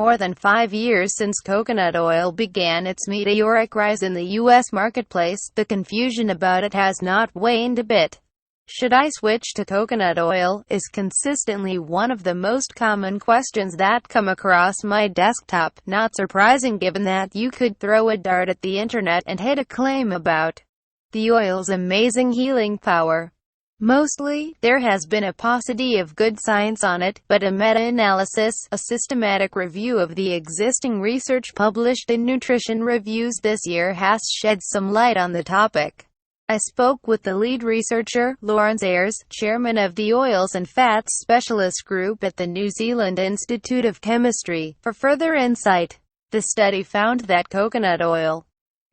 More than 5 years since coconut oil began its meteoric rise in the U.S. marketplace, the confusion about it has not waned a bit. Should I switch to coconut oil, is consistently one of the most common questions that come across my desktop. Not surprising given that you could throw a dart at the internet and hit a claim about the oil's amazing healing power. Mostly, there has been a paucity of good science on it, but a meta-analysis, a systematic review of the existing research published in Nutrition Reviews this year, has shed some light on the topic. I spoke with the lead researcher, Lawrence Ayres, chairman of the Oils and Fats Specialist Group at the New Zealand Institute of Chemistry, for further insight. The study found that coconut oil,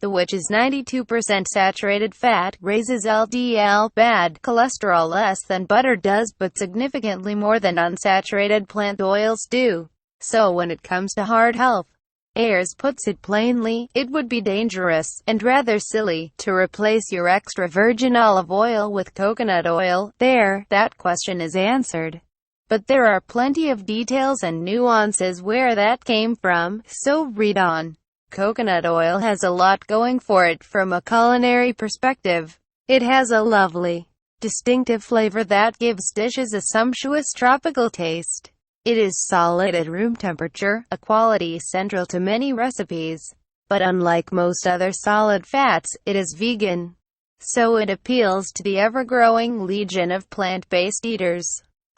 which is 92% saturated fat, raises LDL, bad cholesterol, less than butter does, but significantly more than unsaturated plant oils do. So when it comes to heart health, Ayres puts it plainly, it would be dangerous, and rather silly, to replace your extra virgin olive oil with coconut oil. That question is answered. But there are plenty of details and nuances where that came from, so read on. Coconut oil has a lot going for it from a culinary perspective. It has a lovely, distinctive flavor that gives dishes a sumptuous tropical taste. It is solid at room temperature, a quality central to many recipes. But unlike most other solid fats, it is vegan. So it appeals to the ever-growing legion of plant-based eaters.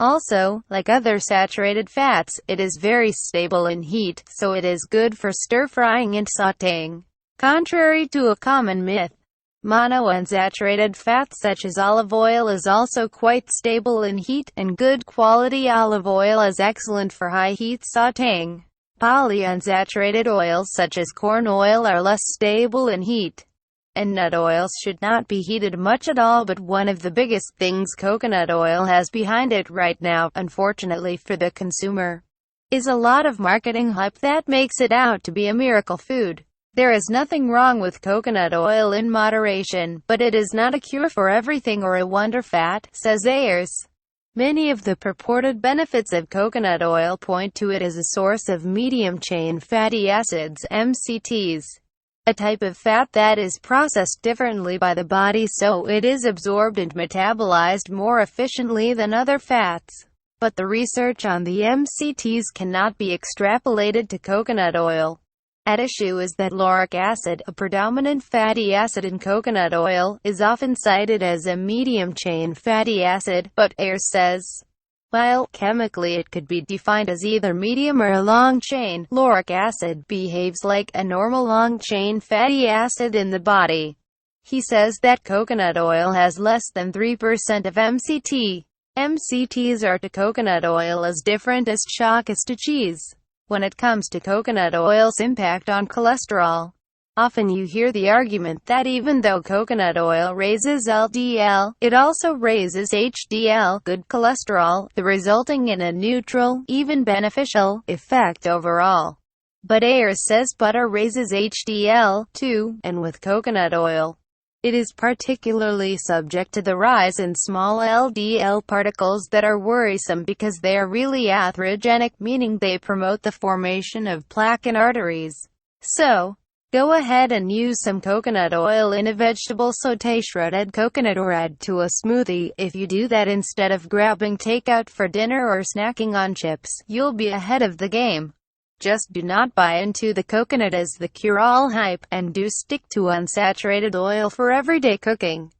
Also, like other saturated fats, it is very stable in heat, so it is good for stir-frying and sautéing. Contrary to a common myth, monounsaturated fats such as olive oil is also quite stable in heat, and good quality olive oil is excellent for high-heat sautéing. Polyunsaturated oils such as corn oil are less stable in heat, and nut oils should not be heated much at all. But one of the biggest things coconut oil has behind it right now, unfortunately for the consumer, is a lot of marketing hype that makes it out to be a miracle food. There is nothing wrong with coconut oil in moderation, but it is not a cure for everything or a wonder fat, says Ayres. Many of the purported benefits of coconut oil point to it as a source of medium-chain fatty acids, MCTs. A type of fat that is processed differently by the body, so it is absorbed and metabolized more efficiently than other fats. But the research on the MCTs cannot be extrapolated to coconut oil. At issue is that lauric acid, a predominant fatty acid in coconut oil, is often cited as a medium-chain fatty acid, but Ayres says, while chemically it could be defined as either medium or a long-chain, lauric acid behaves like a normal long-chain fatty acid in the body. He says that coconut oil has less than 3% of MCT. MCTs are to coconut oil as different as chalk is to cheese. When it comes to coconut oil's impact on cholesterol, often you hear the argument that even though coconut oil raises LDL, it also raises HDL, good cholesterol, resulting in a neutral, even beneficial, effect overall. But Ayres says butter raises HDL, too, and with coconut oil, it is particularly subject to the rise in small LDL particles that are worrisome because they are really atherogenic, meaning they promote the formation of plaque in arteries. So, go ahead and use some coconut oil in a vegetable sauté, shredded coconut, or add to a smoothie. If you do that instead of grabbing takeout for dinner or snacking on chips, you'll be ahead of the game. Just do not buy into the coconut as the cure-all hype, and do stick to unsaturated oil for everyday cooking.